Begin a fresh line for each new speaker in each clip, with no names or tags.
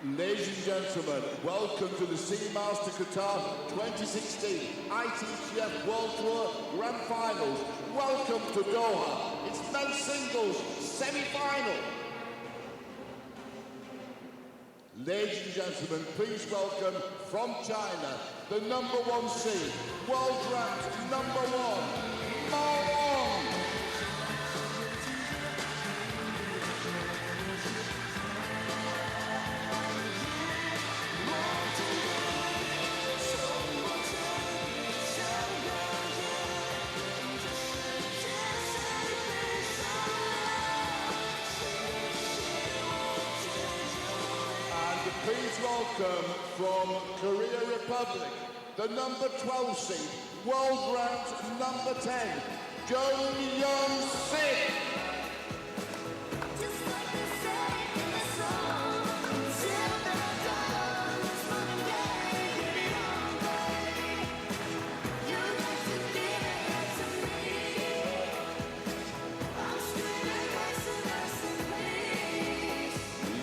Ladies and gentlemen, welcome to the Seamaster Qatar 2016 ITTF World Tour Grand Finals. Welcome to Doha. It's men's singles semi-final. Ladies and gentlemen, please welcome from China, the #1 seed, world ranked #1, Ma. Please welcome from Korea Republic, the #12 seed, world ranked #10, JEOUNG Youngsik.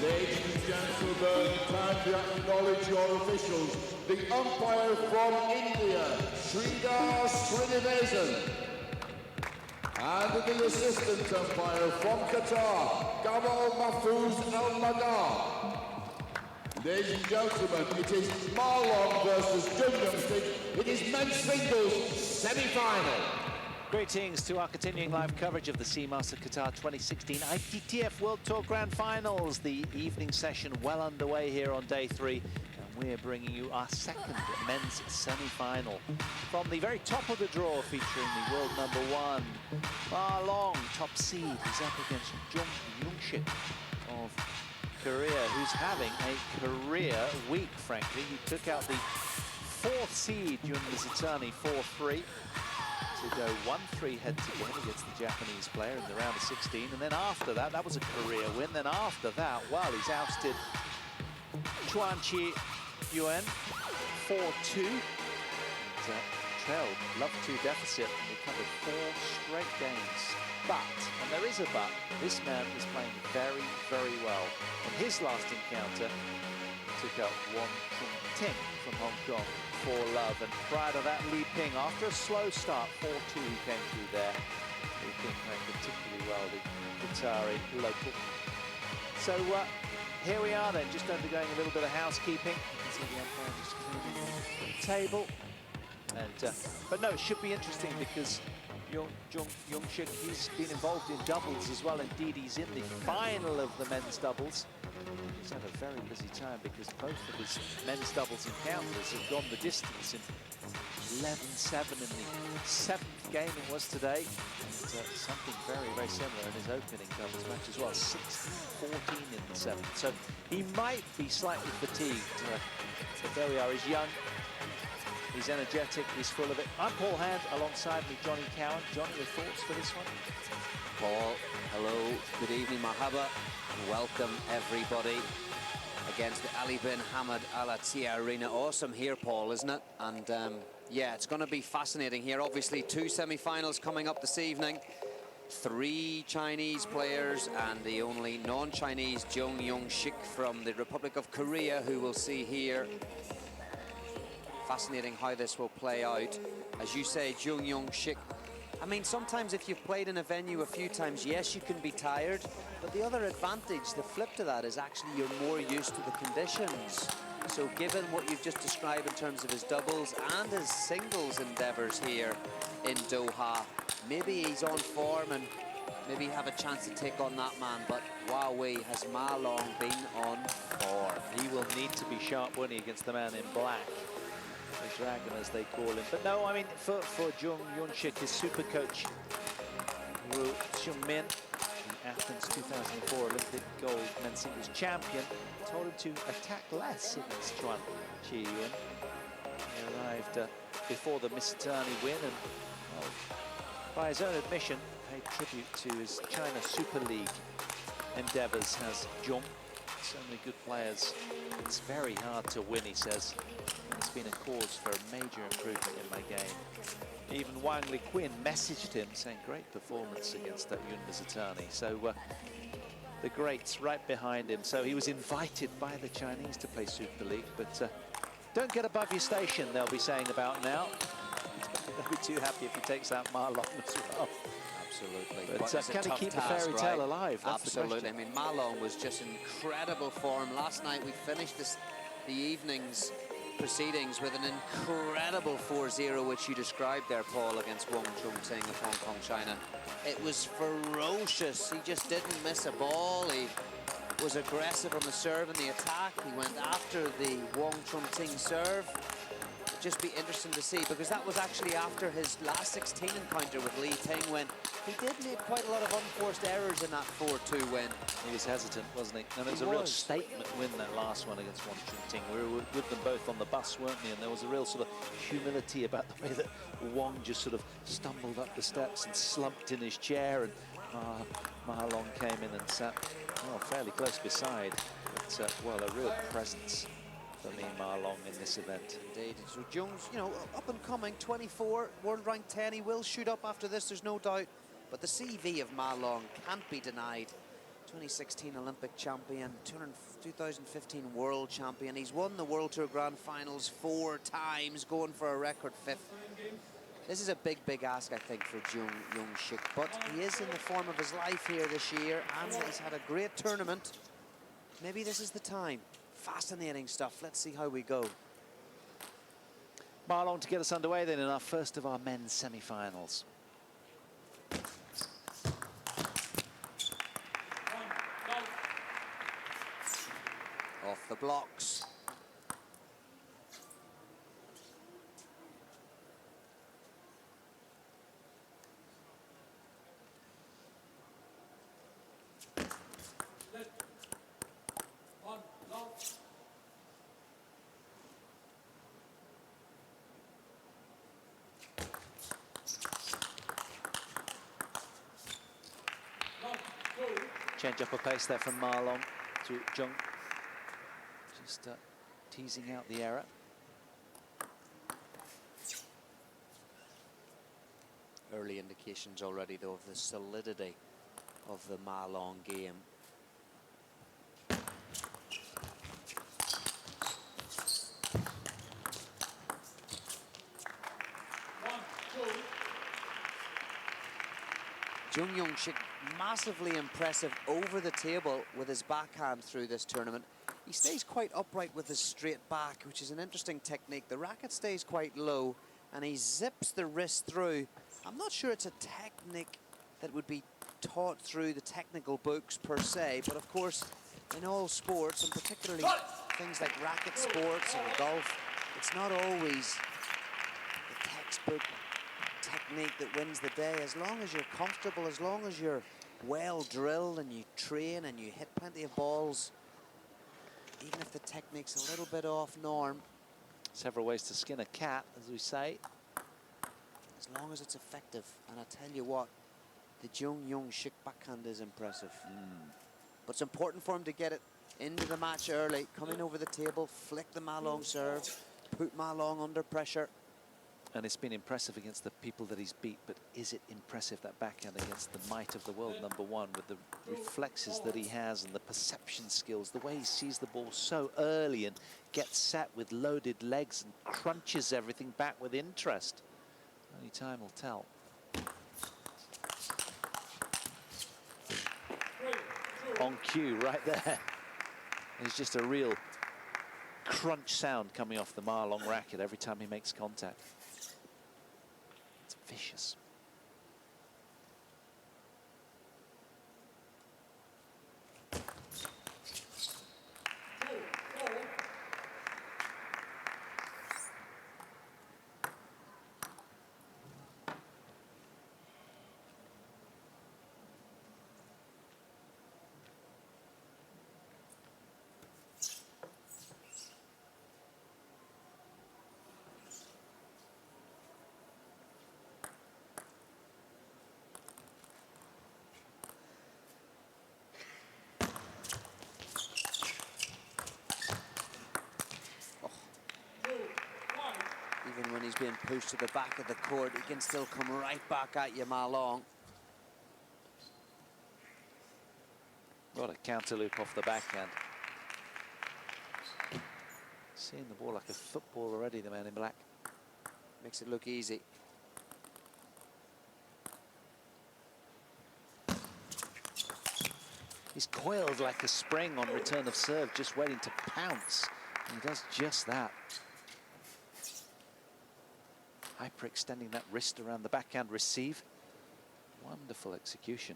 Ladies and gentlemen, time to acknowledge your officials. The umpire from India, Sridhar Srinivasan. And the assistant umpire from Qatar, Gamal Mahfouz Al-Madar. Ladies and gentlemen, it is Marlon versus JEOUNG Youngsik. It is men's singles semi-final.
Greetings to our continuing live coverage of the Seamaster Qatar 2016 ITTF World Tour Grand Finals. The evening session well underway here on day 3, and we're bringing you our second men's semi-final. From the very top of the draw, featuring the world #1, Ma Long, top seed. He's up against JEOUNG Youngsik of Korea, who's having a career week, frankly. He took out the 4th seed, Youngsik, 4-3. To go 1-3 head-to-head against the Japanese player in the round of 16, and then after that, that was a career win. Then after that, well, he's ousted Chuan Chi Yuan 4-2. Trailed love-2 deficit and recovered 4 straight games. But, and there is a but, this man is playing very, very well. In his last encounter, he took out Wong Ting from Hong Kong. 4-love, and prior to that, Li Ping, after a slow start, 4-2, he came through there. Li Ping playing particularly well, the Qatari local. So here we are then, just undergoing a little bit of housekeeping. You can see the umpire just cleaning the table. And, but no, it should be interesting because JEOUNG Youngsik, he's been involved in doubles as well. Indeed, he's in the final of the men's doubles. He's had a very busy time because both of his men's doubles encounters have gone the distance in 11-7 in the 7th game it was today. And, something very, very similar in his opening doubles match as well, 16-14 in the 7th. So he might be slightly fatigued, but there we are, he's young. He's energetic, he's full of it. I'm Paul Hand, alongside me, Johnny Cowan. Johnny, your thoughts for this one?
Paul, hello, good evening, marhaba, and welcome everybody against the Ali bin Hamad Al Attiyah Arena. Awesome here, Paul, isn't it? And yeah, it's going to be fascinating here. Obviously, 2 semi-finals coming up this evening. 3 Chinese players and the only non-Chinese JEOUNG Youngsik from the Republic of Korea, who we'll see here. Fascinating how this will play out. As you say, JEOUNG Youngsik, I mean, sometimes if you've played in a venue a few times, yes, you can be tired, but the other advantage, the flip to that, is actually you're more used to the conditions. So given what you've just described in terms of his doubles and his singles endeavours here in Doha, maybe he's on form and maybe have a chance to take on that man, but wowee, has Ma Long been on form.
He will need to be sharp, won't he, against the man in black. The Dragon, as they call him. But no, I mean, for JEOUNG Youngsik, his super coach, Ru Seung-min, the Athens 2004 Olympic gold men's singles champion, told him to attack less against Chuan Chi Yuan. He arrived before the Misitani win and, well, by his own admission, paid tribute to his China Super League endeavours as JEOUNG. So many good players. It's very hard to win, he says. It's been a cause for a major improvement in my game. Even Wang Liquin messaged him saying great performance against that Yun Misitani. So the greats right behind him. So he was invited by the Chinese to play Super League, but don't get above your station, they'll be saying about now. They'll be too happy if he takes out Ma Long as well.
Absolutely.
But can he keep the fairy tale alive? That's
Absolutely.
the
I mean, Ma Long was just in incredible form. Last night we finished the evening's proceedings with an incredible 4-0, which you described there, Paul, against Wong Chun-Ting of Hong Kong, China. It was ferocious. He just didn't miss a ball. He was aggressive on the serve and the attack. He went after the Wong Chun-Ting serve. Just be interesting to see, because that was actually after his last 16 encounter with Li Ting, when he did make quite a lot of unforced errors in that 4-2 win.
He was hesitant, wasn't he? And it was a real statement win, that last one against Wong Chun-Ting. We were with them both on the bus, weren't we? And there was a real sort of humility about the way that Wong just sort of stumbled up the steps and slumped in his chair, and Ma Long came in and sat, well, fairly close beside. But, well, a real presence for me, Ma Long, in this event.
Indeed. So Jones, you know, up and coming, 24, world rank 10. He will shoot up after this, there's no doubt. But the CV of Ma Long can't be denied. 2016 Olympic champion, 2015 world champion. He's won the World Tour Grand Finals 4 times, going for a record 5th. This is a big, big ask, I think, for JEOUNG Youngsik. But he is in the form of his life here this year, and he's had a great tournament. Maybe this is the time. Fascinating stuff. Let's see how we go.
Ma Long to get us underway then in our first of our men's semi-finals.
Off the blocks.
Change up a pace there from Ma Long to JEOUNG. Just teasing out the error.
Early indications already, though, of the solidity of the Ma Long game. JEOUNG Youngsik, massively impressive over the table with his backhand through this tournament. He stays quite upright with his straight back, which is an interesting technique. The racket stays quite low, and he zips the wrist through. I'm not sure it's a technique that would be taught through the technical books per se, but of course, in all sports, and particularly things like racket sports and golf, it's not always the textbook technique that wins the day. As long as you're comfortable, as long as you're well drilled and you train and you hit plenty of balls, even if the technique's a little bit off norm.
Several ways to skin a cat, as we say.
As long as it's effective. And I tell you what, the JEOUNG Youngsik backhand is impressive. But it's important for him to get it into the match early, come in over the table, flick the Ma Long serve, put Ma Long under pressure.
And it's been impressive against the people that he's beat, but is it impressive, that backhand, against the might of the world #1, with the reflexes that he has and the perception skills, the way he sees the ball so early and gets set with loaded legs and crunches everything back with interest. Only time will tell. On cue right there. There's just a real crunch sound coming off the Ma Long racket every time he makes contact. It's vicious.
Even when he's being pushed to the back of the court, he can still come right back at you, Ma Long.
Got a counter loop off the backhand. Seeing the ball like a football already, the man in black.
Makes it look easy.
He's coiled like a spring on return of serve, just waiting to pounce. And he does just that. Hyperextending that wrist around the backhand receive. Wonderful execution.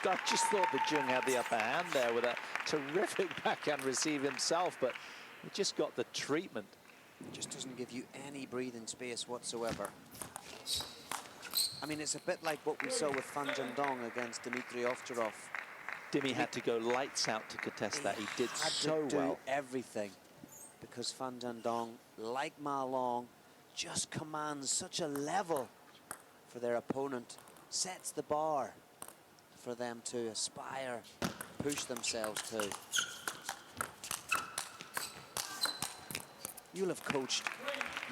I just thought that Jeoung had the upper hand there with a terrific backhand receive himself, but he just got the treatment.
Just doesn't give you any breathing space whatsoever. I mean, it's a bit like what we saw with Fan Zhendong against Dmitry Ovtcharov.
Dimi had to go lights out to contest that. He did so well.
Everything, because Fan Zhendong, like Ma Long, just commands such a level for their opponent, sets the bar for them to aspire, push themselves to. You'll have coached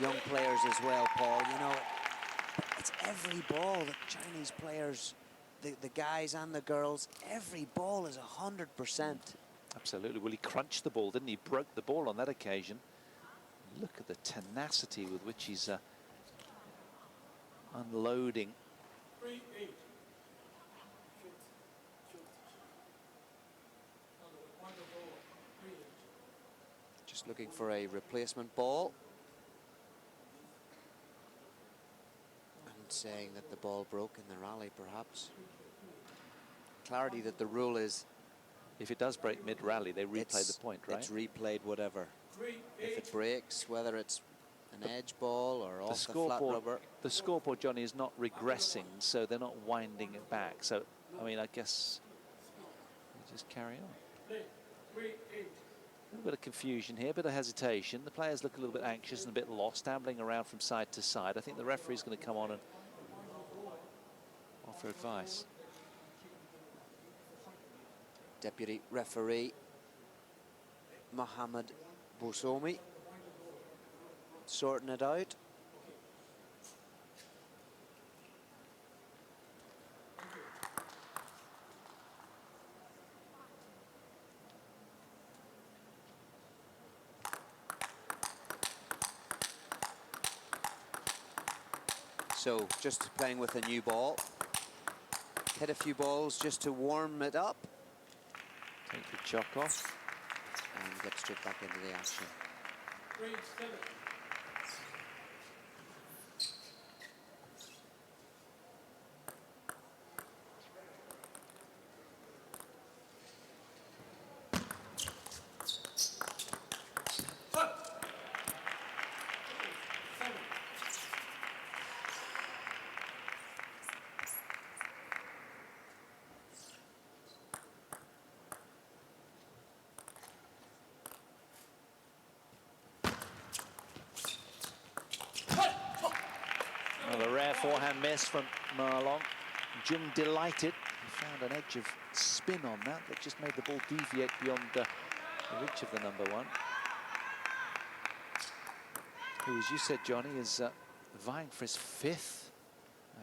young players as well, Paul. You know, it's every ball that Chinese players, the guys and the girls, every ball is 100%.
Absolutely. Well, he crunched the ball, didn't he? Broke the ball on that occasion. Look at the tenacity with which he's unloading.
Just looking for a replacement ball. And saying that the ball broke in the rally, perhaps. Clarity that the rule is,
if it does break mid-rally, they replay the point, right?
It's replayed whatever. If it breaks, whether it's an edge ball or off the flat rubber.
The scoreboard, Johnny, is not regressing, so they're not winding it back. So, I mean, I guess we just carry on. A little bit of confusion here, a bit of hesitation. The players look a little bit anxious and a bit lost, ambling around from side to side. I think the referee's going to come on and offer advice.
Deputy referee Mohammed Bousomi sorting it out. So just playing with a new ball. Hit a few balls just to warm it up.
Take the chalk off.
And get straight back into the action.
Well, a rare forehand miss from Ma Long. Jeoung delighted. He found an edge of spin on that just made the ball deviate beyond the reach of the number one. Who, as you said, Johnny, is vying for his 5th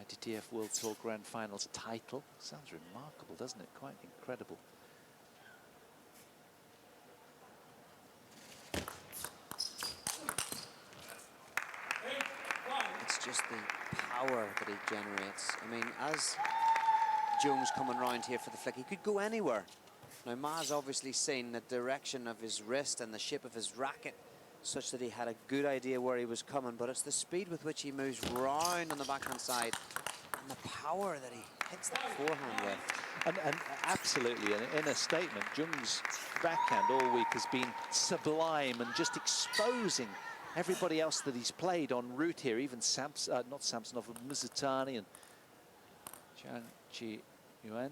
ITTF World Tour Grand Finals title. Sounds remarkable, doesn't it? Quite incredible.
It's just the power that he generates. I mean, as Jeoung's coming round here for the flick, he could go anywhere. Now, Ma's obviously seen the direction of his wrist and the shape of his racket such that he had a good idea where he was coming, but it's the speed with which he moves round on the backhand side and the power that he hits that forehand with.
And absolutely, in a statement, Jeoung's backhand all week has been sublime and just exposing everybody else that he's played en route here, even not Samsonov, Mizutani and Zhang Qiyuan.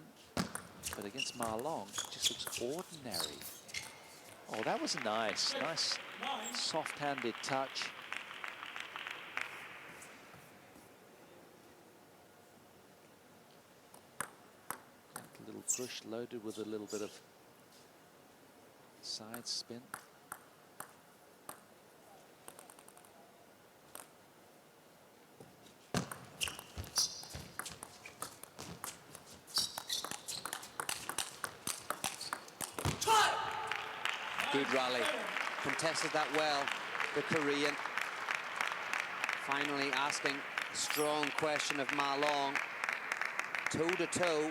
But against Ma Long, it just looks ordinary. Oh, that was nice soft-handed touch. A little push loaded with a little bit of side spin.
Good rally. Contested that well, the Korean. Finally asking a strong question of Ma Long. Toe to toe.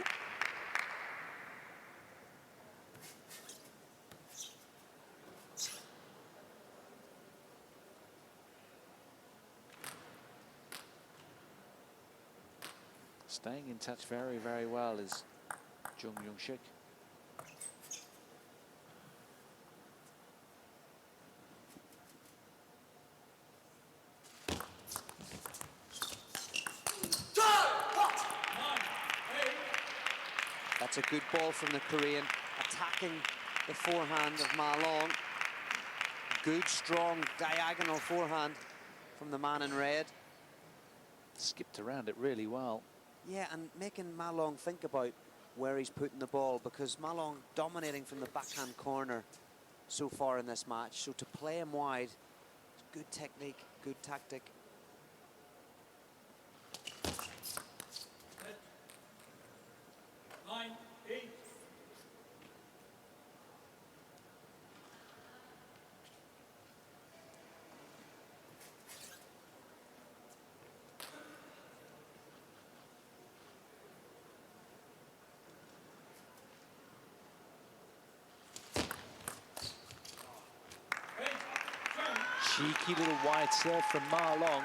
Staying in touch very, very well is JEOUNG Youngsik.
That's a good ball from the Korean, attacking the forehand of Ma Long. Good, strong, diagonal forehand from the man in red.
Skipped around it really well.
Yeah, and making Ma Long think about where he's putting the ball, because Ma Long dominating from the backhand corner so far in this match. So to play him wide, good technique, good tactic.
Cheeky little wide serve from Ma Long.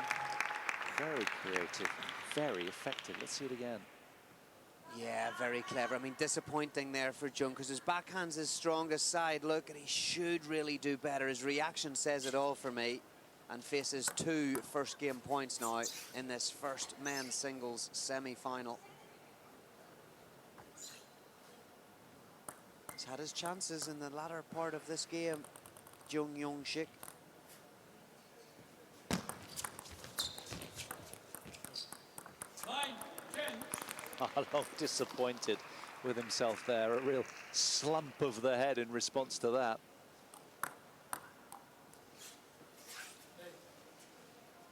Very creative, very effective. Let's see it again.
Yeah, very clever. I mean, disappointing there for JEOUNG, because his backhand's his strongest side. Look, and he should really do better. His reaction says it all for me, and faces 2 first game points now in this first men's singles semi-final. He's had his chances in the latter part of this game, JEOUNG Youngsik.
Ma Long disappointed with himself there. A real slump of the head in response to that.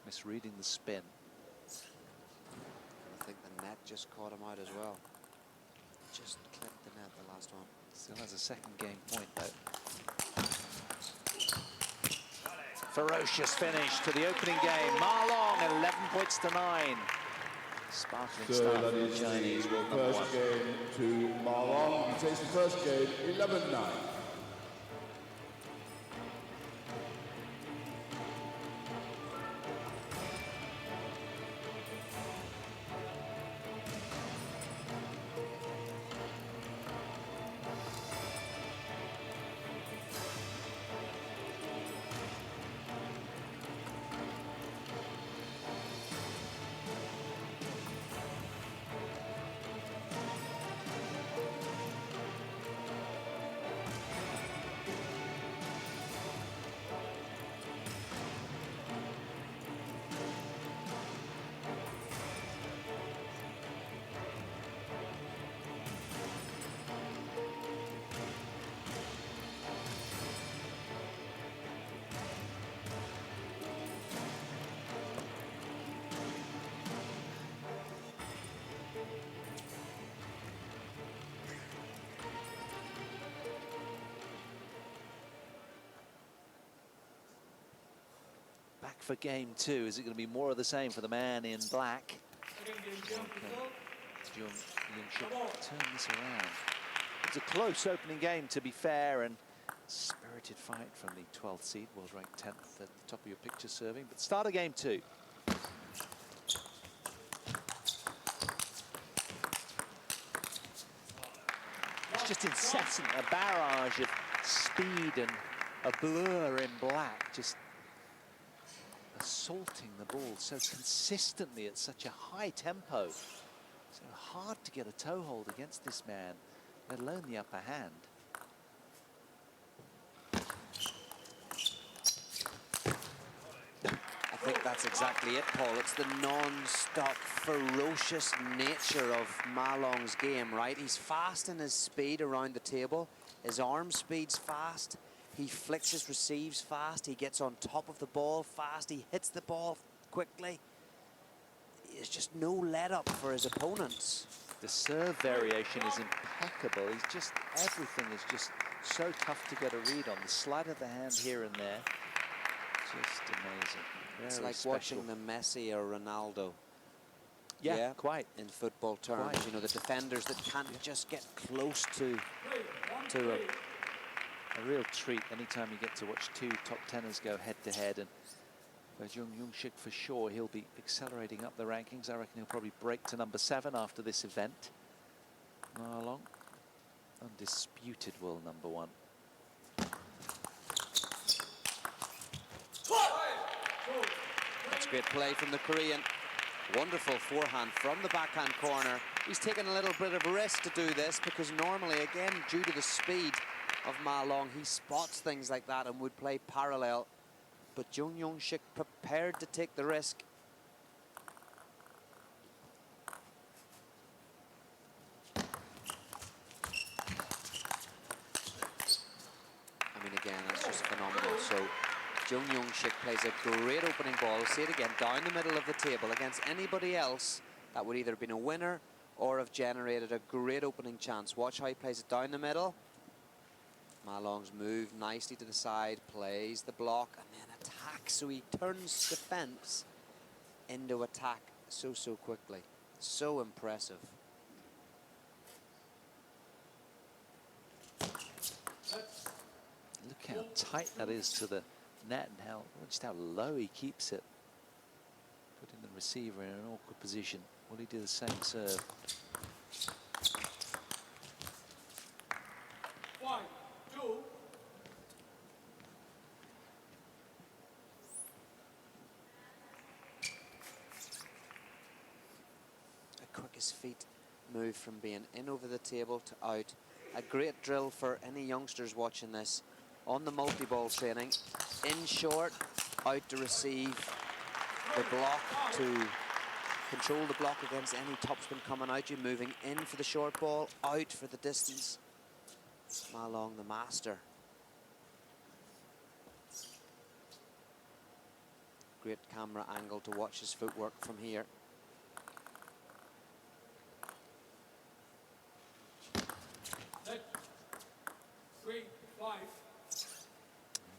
Misreading the spin.
I think the net just caught him out as well. Just clipped the net, the last one.
Still has a second game point though. Ferocious finish to the opening game. Ma Long, 11 points to 9. Sparkling start for the Chinese world number 1.
First game to Ma Long. He takes the first game 11-9.
Back for game 2. Is it going to be more of the same for the man in black? JEOUNG Youngsik turn this around. It's a close opening game, to be fair, and spirited fight from the 12th seed, world ranked 10th at the top of your picture serving. But start of game 2. It's just incessant, a barrage of speed and a blur in black, just assaulting the ball so consistently at such a high tempo. So hard to get a toehold against this man, let alone the upper hand.
I think that's exactly it, Paul. It's the non-stop, ferocious nature of Ma Long's game, right? He's fast in his speed around the table. His arm speed's fast. He flexes, receives fast. He gets on top of the ball fast. He hits the ball quickly. There's just no let-up for his opponents.
The serve variation is impeccable. He's just, everything is just So tough to get a read on. The sleight of the hand here and there. Just amazing.
It's
Very
like
special.
watching the Messi or Ronaldo.
Yeah, quite.
In football terms,
Quite.
you know, the defenders that can't just get close to
A real treat anytime you get to watch two top tenors go head-to-head. And for JEOUNG Youngsik, for sure, he'll be accelerating up the rankings. I reckon he'll probably break to number 7 after this event. Ma Long, undisputed world number 1.
That's great play from the Korean. Wonderful forehand from the backhand corner. He's taken a little bit of risk to do this because normally, again, due to the speed of Ma Long, he spots things like that and would play parallel. But JEOUNG Youngsik prepared to take the risk. I mean, again, that's just phenomenal. So JEOUNG Youngsik plays a great opening ball. See it again, down the middle of the table. Against anybody else, that would either have been a winner or have generated a great opening chance. Watch how he plays it down the middle. Ma Long's moved nicely to the side, plays the block, and then attacks. So he turns defense into attack so quickly. So impressive.
Look how tight that is to the net and just how low he keeps it. Putting the receiver in an awkward position. Will he do the same serve?
5, 2.
A quick as feet move from being in over the table to out. A great drill for any youngsters watching this. On the multi-ball training, in short, out to receive the block, to control the block against any topspin coming out. You're moving in for the short ball, out for the distance. Ma Long, the master. Great camera angle to watch his footwork from here.
Set. 3, 5.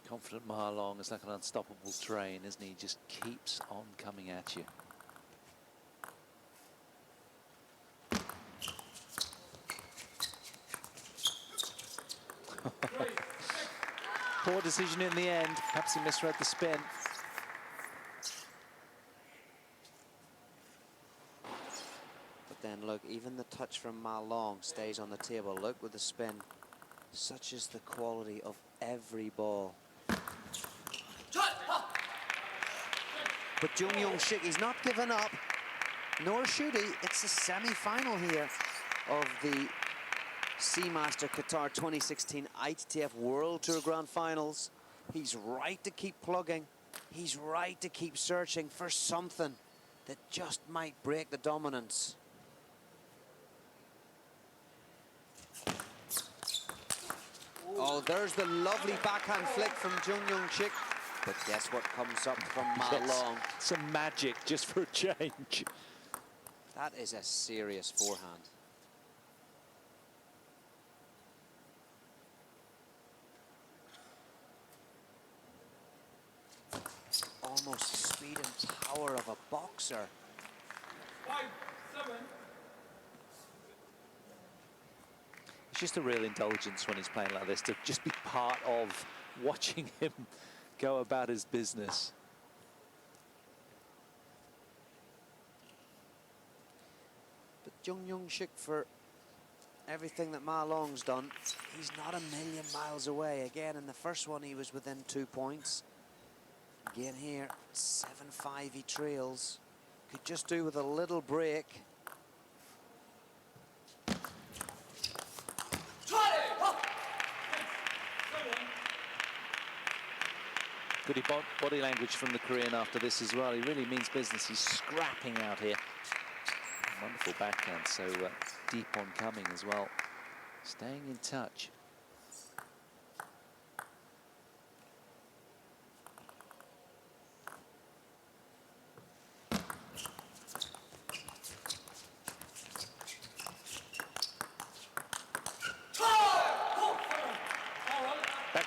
Confident Ma Long is like an unstoppable train, isn't he? Just keeps on coming at you. Poor decision in the end. Perhaps he misread the spin.
But then look, even the touch from Ma Long stays on the table. Look with the spin. Such is the quality of every ball. But JEOUNG Youngsik, he's not given up, nor should he. It's the semi-final here of the Seamaster Qatar 2016 ITTF World Tour Grand Finals. He's right to keep plugging. He's right to keep searching for something that just might break the dominance. Oh, there's the lovely backhand flick from JEOUNG Youngsik. But guess what comes up from Ma Long?
Some magic just for a change.
That is a serious forehand. Almost the speed and power of a boxer.
5, 7.
It's just a real indulgence when he's playing like this, to just be part of watching him go about his business.
But JEOUNG Youngsik, for everything that Ma Long's done, he's not a million miles away. Again, in the first one, he was within 2 points. Again here, 7-5 he trails. Could just do with a little break.
Good body language from the Korean after this as well. He really means business. He's scrapping out here. Wonderful backhand, so deep on coming as well. Staying in touch.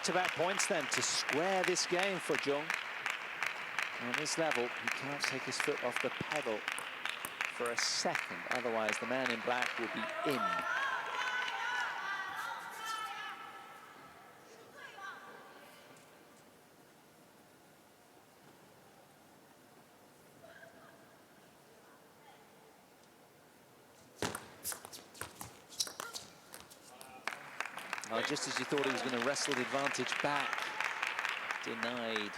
back-to-back points then to square this game for Jeong. On this level, he can't take his foot off the pedal for a second. Otherwise, the man in black will be in. Oh, just as you thought he was going to wrestle the advantage back. Denied.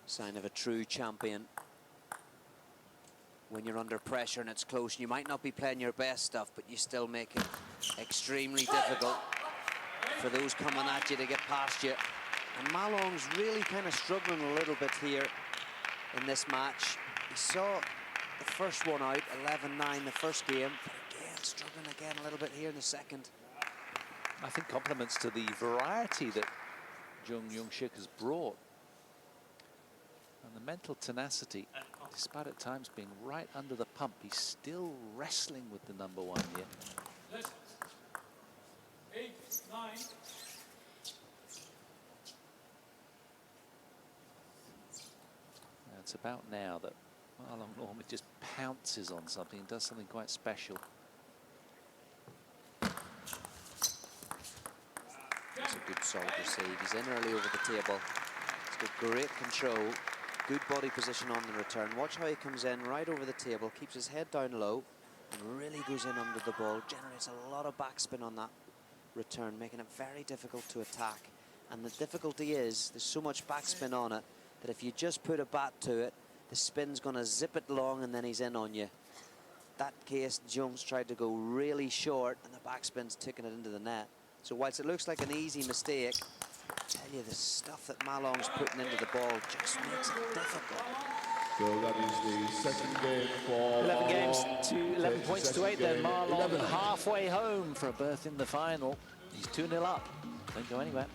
Sign of a true champion. When you're under pressure and it's close, and you might not be playing your best stuff, but you still make it extremely difficult for those coming at you to get past you. And Ma Long's really kind of struggling a little bit here in this match. He saw the first one out, 11-9 the first game, but again, struggling again a little bit here in the second.
I think compliments to the variety that JEOUNG Youngsik has brought. And the mental tenacity, despite at times being right under the pump, he's still wrestling with the number one here.
8-9.
It's about now that Ma Long normally just pounces on something and does something quite special.
It's a good solid receive. He's in early over the table. He's got great control, good body position on the return. Watch how he comes in right over the table, keeps his head down low, and really goes in under the ball. Generates a lot of backspin on that return, making it very difficult to attack. And the difficulty is there's so much backspin on it that if you just put a bat to it, the spin's going to zip it long and then he's in on you. That case, Jones tried to go really short and the backspin's taking it into the net. So whilst it looks like an easy mistake, I tell you, the stuff that Ma Long's putting into the ball just makes it difficult.
So that is the second game for
11 games to 11 points to 8 then. Ma Long halfway home for a berth in the final. He's 2-0 up. Don't go anywhere.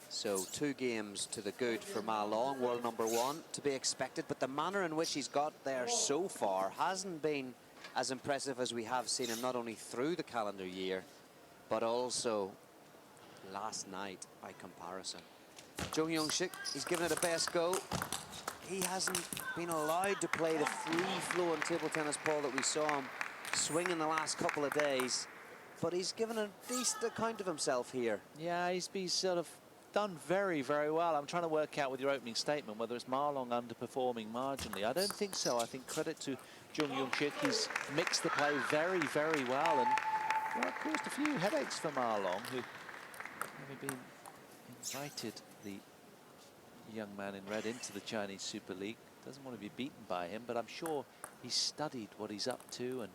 So 2 games to the good for Ma Long, world number 1, to be expected. But the manner in which he's got there so far hasn't been as impressive as we have seen him, not only through the calendar year, but also last night by comparison. JEOUNG Youngsik, he's given it a best go. He hasn't been allowed to play the free-flowing table tennis ball that we saw him swing in the last couple of days. But he's given a decent account of himself here.
Yeah, he's been sort of done very, very well. I'm trying to work out with your opening statement whether it's Ma Long underperforming marginally. I don't think so. I think credit to JEOUNG Youngsik. He's mixed the play very, very well, and well, caused a few headaches for Ma Long, who having been invited, the young man in red, into the Chinese Super League Doesn't want to be beaten by him, but I'm sure he's studied what he's up to, and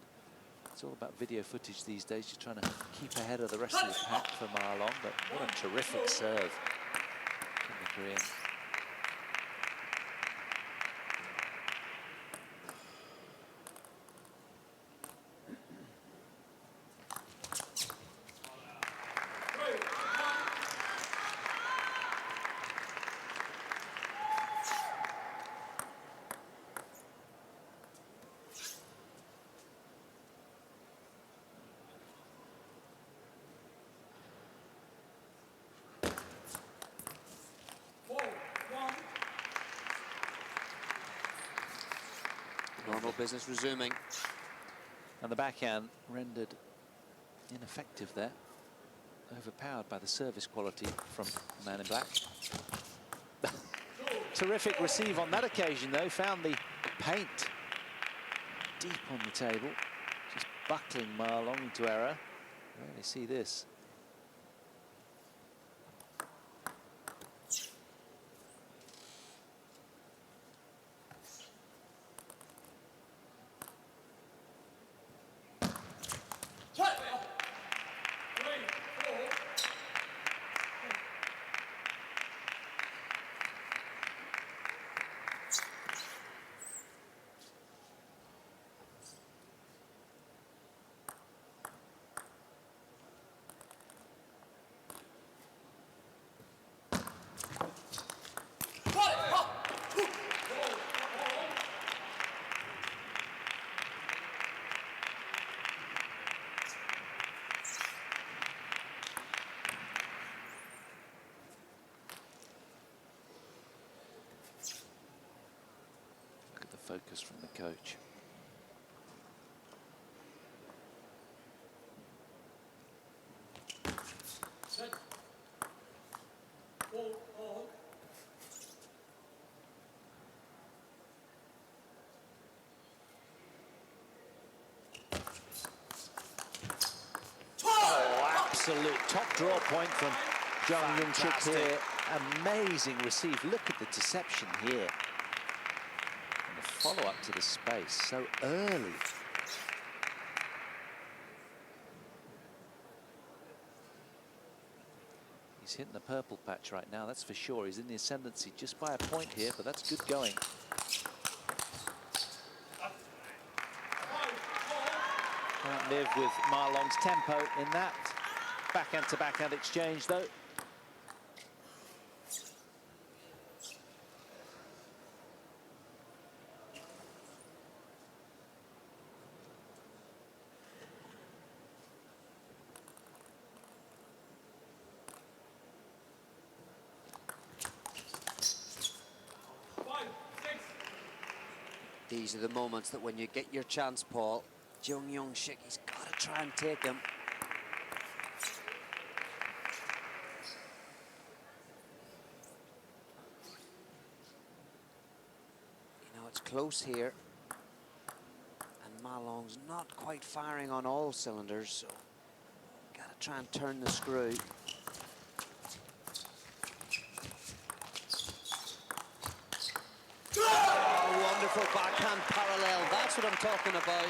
it's all about video footage these days, just trying to keep ahead of the rest of the pack for Ma Long. But what a terrific serve from the Korean.
Normal business resuming.
And the backhand rendered ineffective there. Overpowered by the service quality from the man in black. Terrific receive on that occasion, though. Found the paint deep on the table. Just buckling Ma Long into error. Rarely see this. Focus from the coach.
Set. Ball on.
Oh, absolute top draw point from JEOUNG Youngsik here. Amazing receive. Look at the deception here. Follow up to the space so early. He's hitting the purple patch right now, that's for sure. He's in the ascendancy just by a point here, but that's good going. Can't live with Ma Long's tempo in that. Backhand to backhand exchange, though.
These are the moments that when you get your chance, Paul, JEOUNG Youngsik, he's got to try and take him. You know, it's close here. And Ma Long's not quite firing on all cylinders, so got to try and turn the screw. Wonderful backhand parallel. That's what I'm talking about.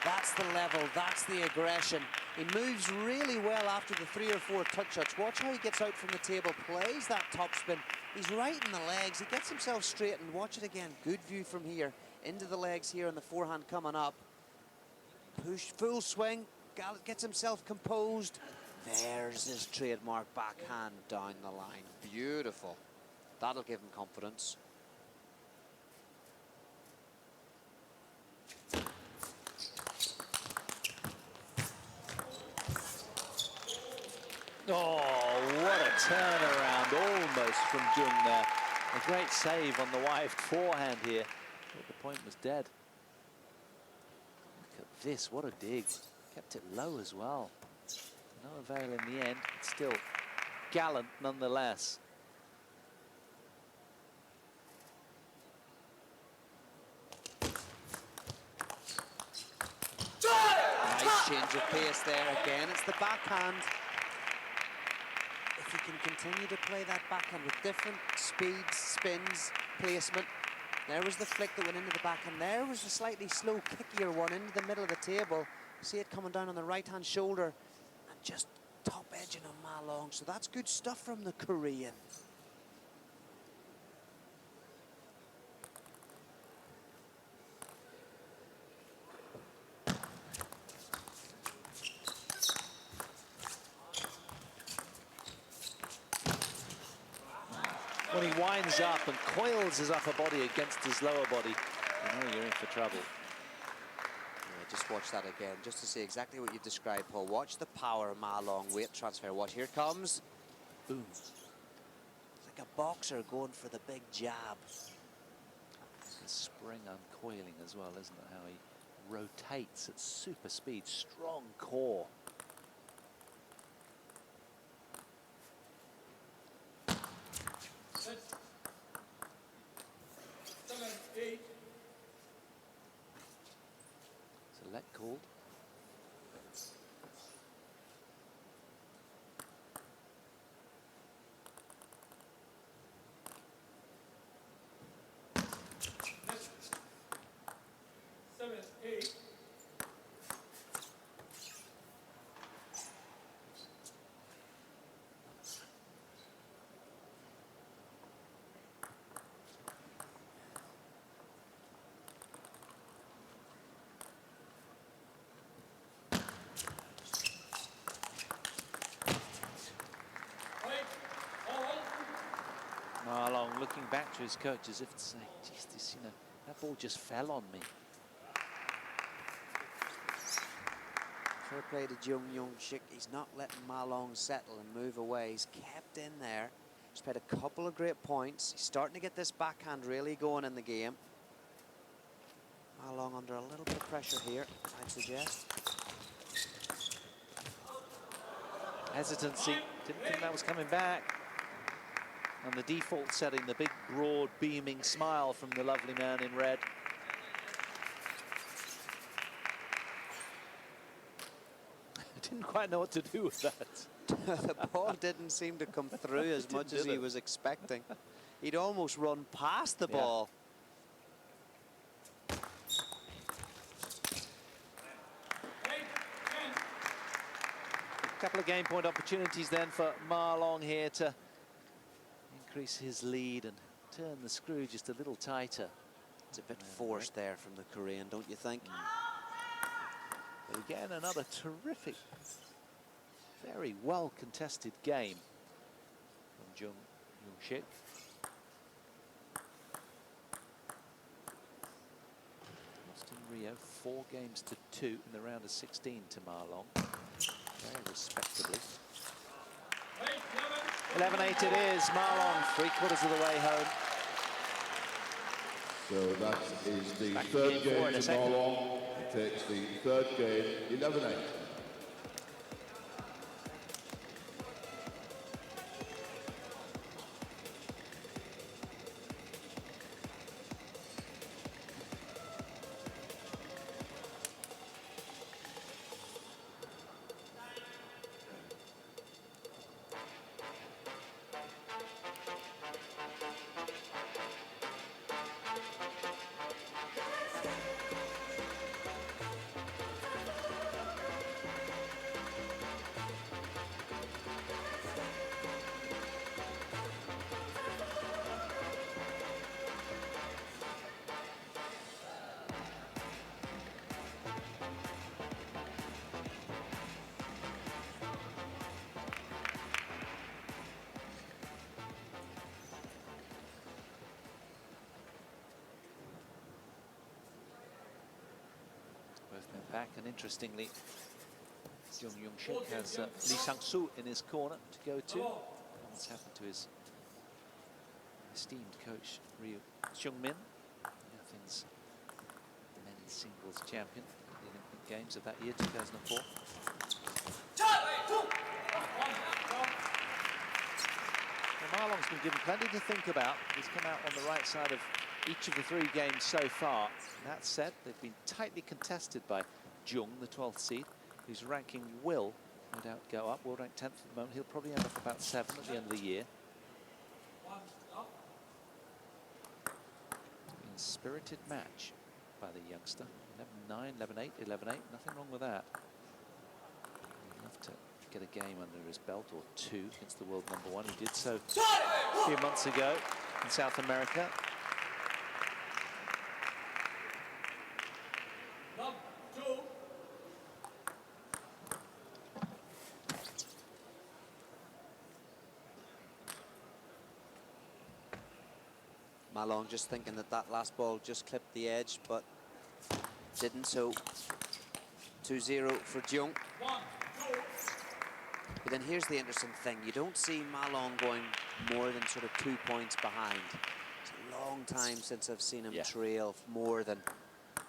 That's the level. That's the aggression. He moves really well after the 3 or 4 touch shots. Watch how he gets out from the table, plays that topspin. He's right in the legs. He gets himself straightened. Watch it again. Good view from here. Into the legs here and the forehand coming up. Push, full swing. Gets himself composed. There's his trademark backhand down the line. Beautiful. That'll give him confidence.
Oh, what a turnaround almost from JEOUNG there. A great save on the wide forehand here. Thought the point was dead. Look at this, what a dig. Kept it low as well. No avail in the end, but still gallant nonetheless.
Nice change of pace there again. It's the backhand. If he can continue to play that backhand with different speeds, spins, placement, There was the flick that went into the backhand. There was a slightly slow, kickier one into the middle of the table. See it coming down on the right-hand shoulder and just top edging on Ma Long. So that's good stuff from the Korean.
When he winds up and coils his upper body against his lower body, you know you're in for trouble.
Yeah, just watch that again, just to see exactly what you described, Paul. Watch the power of Ma Long weight transfer. Watch, here comes. Boom. It's like a boxer going for the big jab.
The spring uncoiling as well, isn't it? How he rotates at super speed, strong core.
Six, 7, 8.
It's a let called.
Next. 7, 8.
Ma Long looking back to his coach as if to say, geez, this, you know, that ball just fell on me.
Fair play to JEOUNG Youngsik. He's not letting Ma Long settle and move away. He's kept in there. He's played a couple of great points. He's starting to get this backhand really going in the game. Ma Long under a little bit of pressure here, I'd suggest.
Hesitancy, didn't think that was coming back. And the default setting, the big, broad, beaming smile from the lovely man in red. I didn't quite know what to do with that.
The ball didn't seem to come through as much as he was expecting. He'd almost run past the ball.
A couple of game point opportunities then for Ma Long here to increase his lead and turn the screw just a little tighter.
It's a bit forced there from the Korean, don't you think?
But again, another terrific, very well contested game from JEOUNG Youngsik. Lost in Rio 4-2 in the round of 16 to Ma Long. Very respectably. 11-8 it is. Ma Long 3/4 of the way home.
So that is the
Back in
third
game four
game
in a
to Ma
second.
Long. He takes the third game, 11-8.
Back, and interestingly, JEOUNG Youngsik has Lee Sang-soo in his corner to go to. What's happened to his esteemed coach Ryu Seung-min, Athens men's singles champion at the Olympic Games of that year, 2004. Well, Ma Long's been given plenty to think about. He's come out on the right side of each of the 3 games so far. That said, they've been tightly contested by JEOUNG, the 12th seed, whose ranking will, no doubt, go up. World ranked 10th at the moment. He'll probably end up about 7 at the end of the year. spirited match by the youngster. 11-9, 11-8, 11-8. Nothing wrong with that. He'd love to get a game under his belt, or two, against the world #1. He did so a few months ago in South America.
Love, 2.
Ma Long just thinking that that last ball just clipped the edge, but didn't, so 2-0 for JEOUNG.
1, 2.
But then here's the interesting thing. You don't see Ma Long going more than sort of 2 points behind. It's a long time since I've seen him trail more than,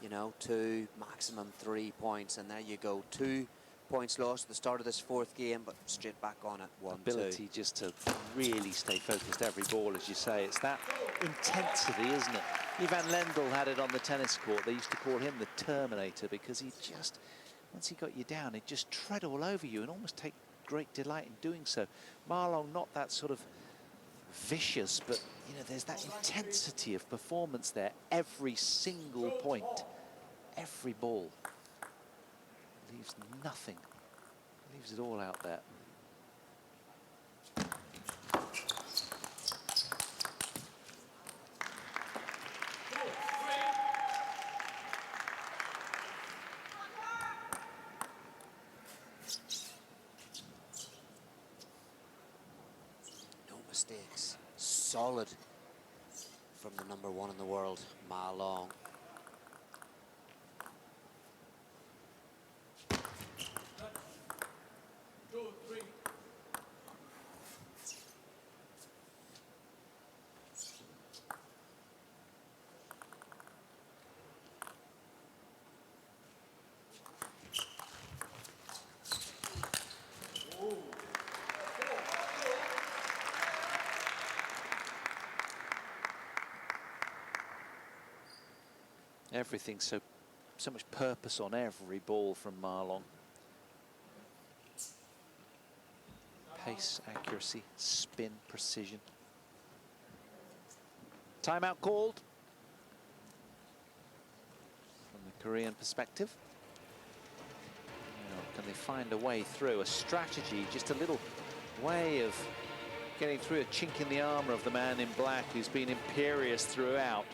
you know, 2, maximum 3 points. And there you go, 2 points lost at the start of this 4th game, but straight back on it, 1-2.
Ability just to really stay focused every ball, as you say. It's that intensity, isn't it? Ivan Lendl had it on the tennis court. They used to call him the Terminator, because he just, once he got you down, he'd just tread all over you and almost take great delight in doing so. Ma Long, not that sort of vicious, but you know, there's that intensity of performance there. Every single point, every ball, leaves nothing, leaves it all out there.
Mistakes. Solid from the #1 in the world, Ma Long.
Everything so much purpose on every ball from Ma Long. Pace, accuracy, spin, precision. Timeout called from the Korean perspective. Now, can they find a way through? A strategy, just a little way of getting through a chink in the armor of the man in black, who's been imperious throughout.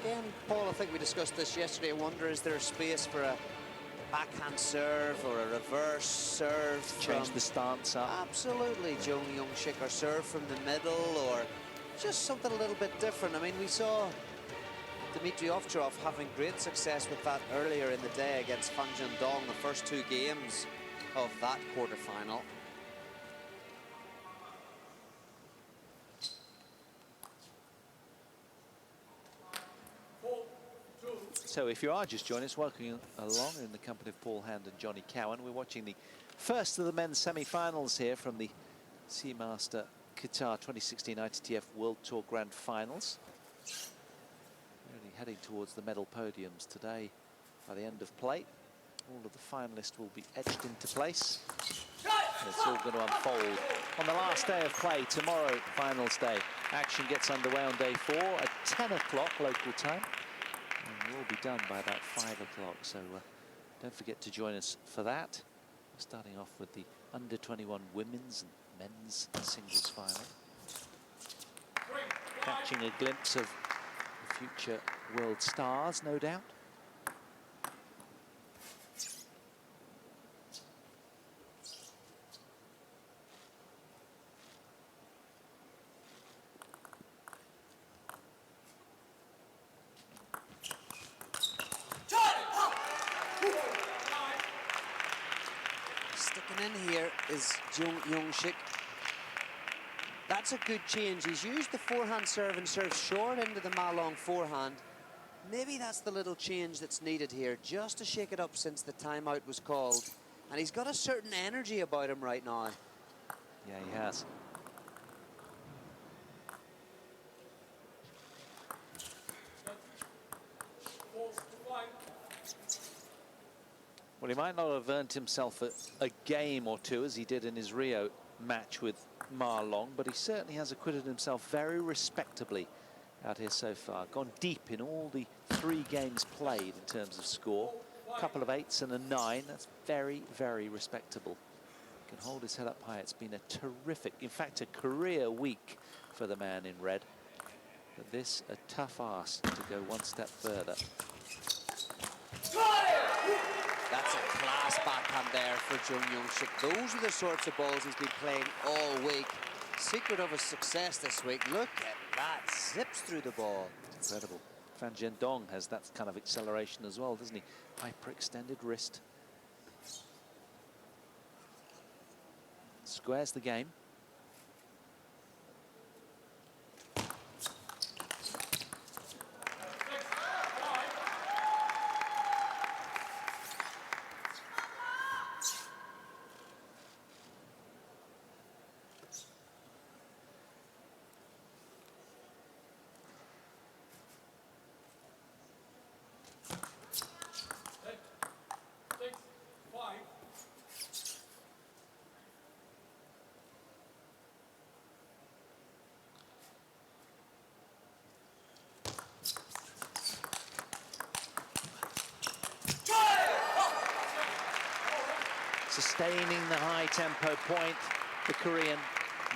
Again, Paul, I think we discussed this yesterday. I wonder, is there space for a backhand serve or a reverse serve?
Change the stance up.
Absolutely, JEOUNG Youngsik, or serve from the middle, or just something a little bit different. I mean, we saw Dmitry Ovtcharov having great success with that earlier in the day against Fan Jiandong, the first 2 games of that quarterfinal.
So if you are just joining us, welcome along in the company of Paul Hand and Johnny Cowan. We're watching the first of the men's semi-finals here from the Seamaster Qatar 2016 ITTF World Tour Grand Finals. Really heading towards the medal podiums today. By the end of play, all of the finalists will be etched into place. And it's all going to unfold on the last day of play tomorrow, finals day. Action gets underway on day 4 at 10 o'clock local time. And we'll be done by about 5 o'clock, so don't forget to join us for that. We're starting off with the under-21 women's and men's singles final. Catching a glimpse of the future world stars, no doubt.
In here is JEOUNG Youngsik. That's a good change. He's used the forehand serve and served short into the Ma Long forehand. Maybe that's the little change that's needed here, just to shake it up since the timeout was called. And he's got a certain energy about him right now.
Yeah, he has. Well, he might not have earned himself a game or two as he did in his Rio match with Ma Long, but he certainly has acquitted himself very respectably out here so far. Gone deep in all the 3 games played in terms of score. A couple of 8s and a 9. That's very, very respectable. Can hold his head up high. It's been a terrific, in fact, a career week for the man in red. But this, a tough ask to go one step further.
That's a class backhand there for JEOUNG Youngsik. Those are the sorts of balls he's been playing all week. Secret of his success this week. Look at that, zips through the ball.
Incredible. Fan Jiandong has that kind of acceleration as well, doesn't he? Hyperextended wrist. Squares the game. Sustaining the high tempo point, the Korean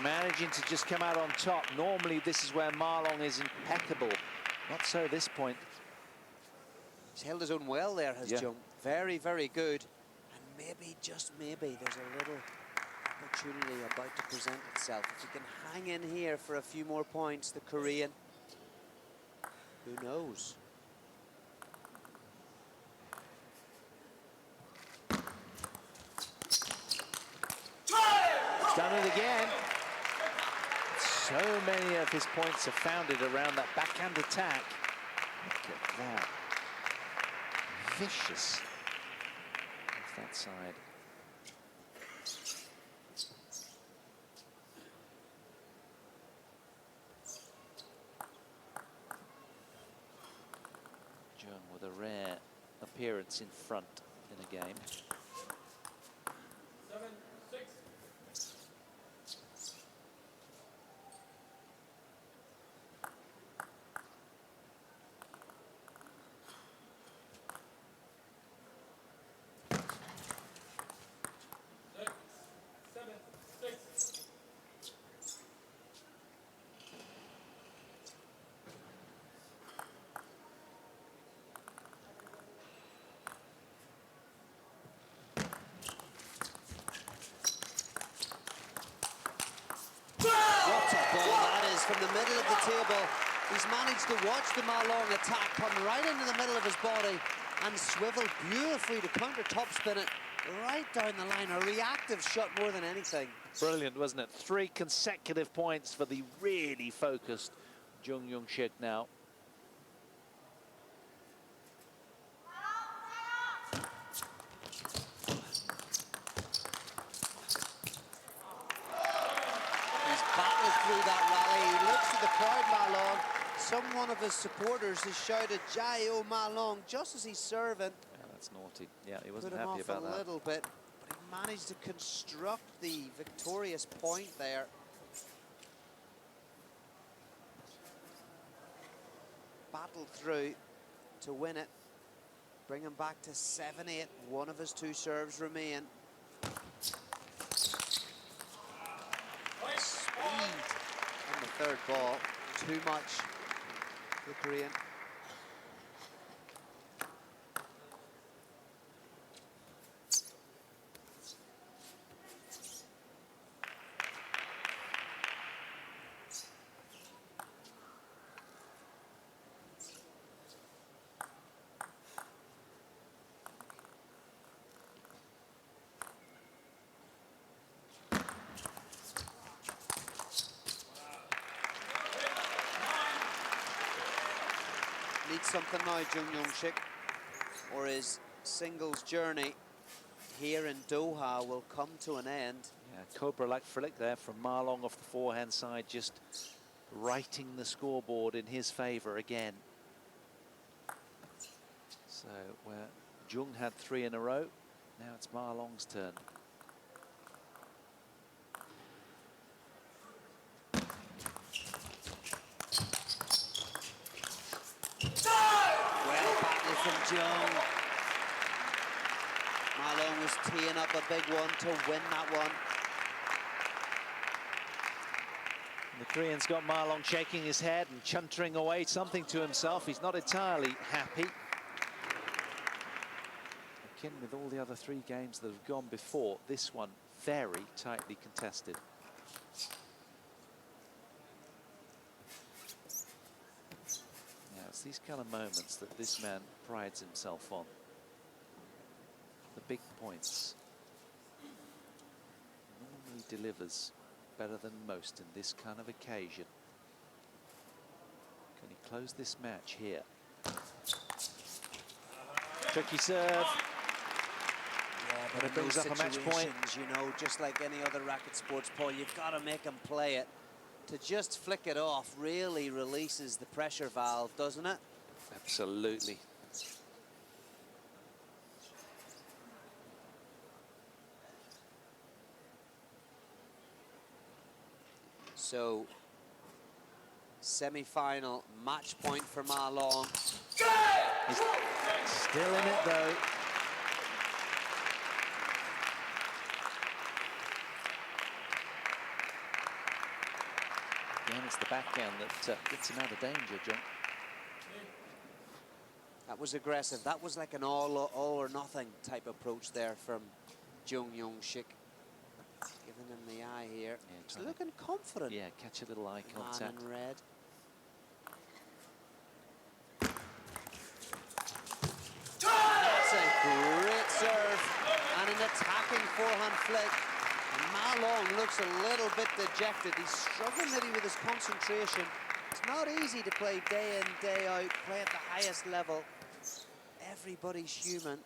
managing to just come out on top. Normally this is where Ma Long is impeccable. Not so this point.
He's held his own well there, has JEOUNG. Very, very good. And maybe, just maybe, there's a little opportunity about to present itself. If he can hang in here for a few more points, the Korean, who knows?
Done it again. So many of his points are founded around that backhand attack. Look at that. Vicious off that side. JEOUNG with a rare appearance in front in a game.
7-6.
From the middle of the table, he's managed to watch the Ma Long attack come right into the middle of his body and swivel beautifully to counter topspin it right down the line. A reactive shot more than anything.
Brilliant, wasn't it? 3 consecutive points for the really focused JEOUNG Youngsik now.
Through that rally, he looks at the crowd, Ma Long. One of his supporters has shouted "Jai-O Ma Long" just as he's serving.
Yeah, that's naughty. Yeah, he wasn't
Put him
happy
off
about
a
that.
little bit, but he managed to construct the victorious point there. Battled through to win it. Bring him back to 7-8. One of his 2 serves remain. Speed on the 3rd ball. Too much for the Korean. Needs something now, JEOUNG Youngsik, or his singles journey here in Doha will come to an end.
Yeah, Cobra-like flick there from Ma Long off the forehand side, just writing the scoreboard in his favour again. So where JEOUNG had 3 in a row, now it's Ma Long's turn.
Jeong. Ma Long was teeing up a big one to win that one.
The Korean's got Ma Long shaking his head and chuntering away something to himself. He's not entirely happy. Akin with all the other 3 games that have gone before, this one very tightly contested. Yeah, it's these kind of moments that this man prides himself on. The big points. Normally delivers better than most in this kind of occasion. Can he close this match here? Tricky serve.
Yeah, but
And it brings up a match point.
You know, just like any other racket sports, Paul, you've got to make him play it. To just flick it off really releases the pressure valve, doesn't it?
Absolutely.
So, semi-final match point for Ma Long.
He's still in it though. Again, it's the backhand that gets him out of danger, John.
That was aggressive. That was like an all or nothing type approach there from JEOUNG Youngsik. Giving him the eye here.
Yeah,
He's looking confident.
Yeah, catch a little eye contact.
Man in red. That's a great serve and an attacking forehand flick. And Ma Long looks a little bit dejected. He's struggling maybe with his concentration. It's not easy to play day in, day out, play at the highest level. Everybody's human.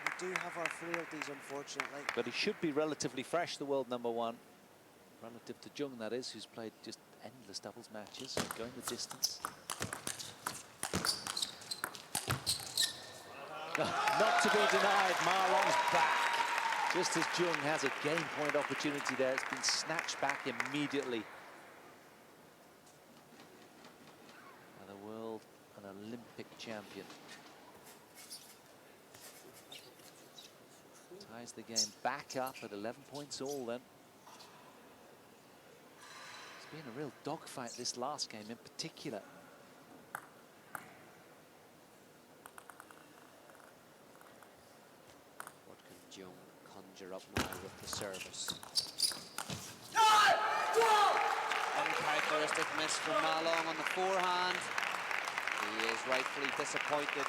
We do have our frailties, unfortunately.
But he should be relatively fresh, the world #1. Relative to Jeong, that is, who's played just endless doubles matches, going the distance. Not to be denied, Ma Long's back. Just as Jeong has a game point opportunity there, it's been snatched back immediately. And the world and Olympic champion. Ties the game back up at 11 points all then. It's been a real dogfight this last game in particular.
What can Jeong conjure up now with the service? Uncharacteristic miss from Ma Long on the forehand. He is rightfully disappointed.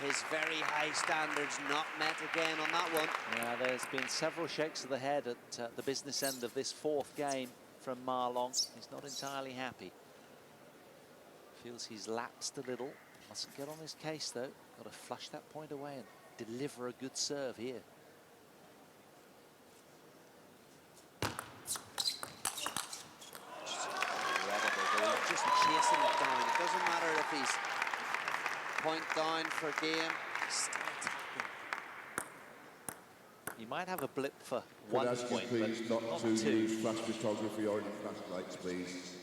His very high standards not met again on that one.
Yeah, there's been several shakes of the head at the business end of this 4th game from Ma Long. He's not entirely happy. Feels he's lapsed a little. Mustn't get on his case though. Got to flush that point away and deliver a good serve here.
Just incredible. Just chasing it down. It doesn't matter if he's point down for game, still attacking.
You might have a blip for
Could I
one
ask you
point,
please
but
not
not
to
2.
use flash photography or any flashlights, please.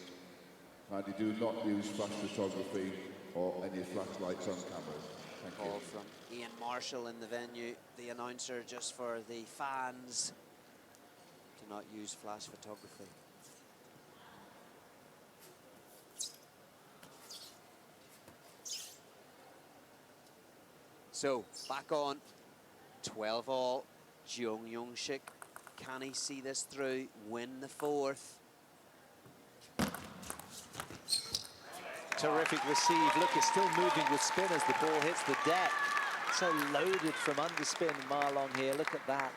Kindly do not use flash photography or any flashlights on camera. Thank
Call
you.
from Ian Marshall in the venue, the announcer, just for the fans to not use flash photography. So, back on, 12 all, JEOUNG Youngsik. Can he see this through, win the 4th?
Terrific receive. Look, it's still moving with spin as the ball hits the deck. So loaded from underspin, Ma Long here. Look at that.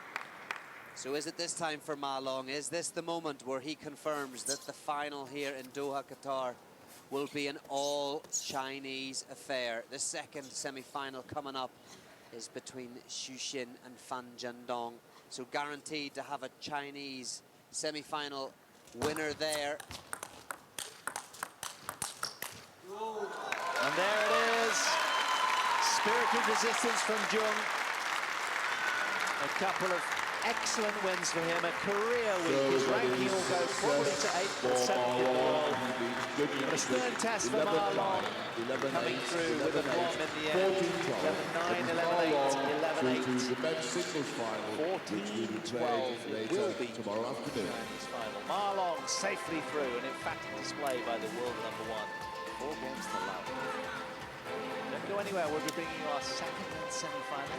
So is it this time for Ma Long? Is this the moment where he confirms that the final here in Doha, Qatar will be an all-Chinese affair? The second semi-final coming up is between Xu Xin and Fan Jiandong. So guaranteed to have a Chinese semi-final winner there.
And there it is. Spirited resistance from Jeong. A couple of excellent wins for him. A career week. His ranking will go probably to 8th or 7th in the world.
Virginia.
But a stern test for Marlon, coming through with a bomb in the end. 11-9, 11-8, 11-8.
The men's singles final,
14-12 it will be
tomorrow afternoon.
Chinese final. Marlon safely through, an emphatic display by the world #1. 4 games to love. Don't go anywhere, we'll be bringing you our second semi-final.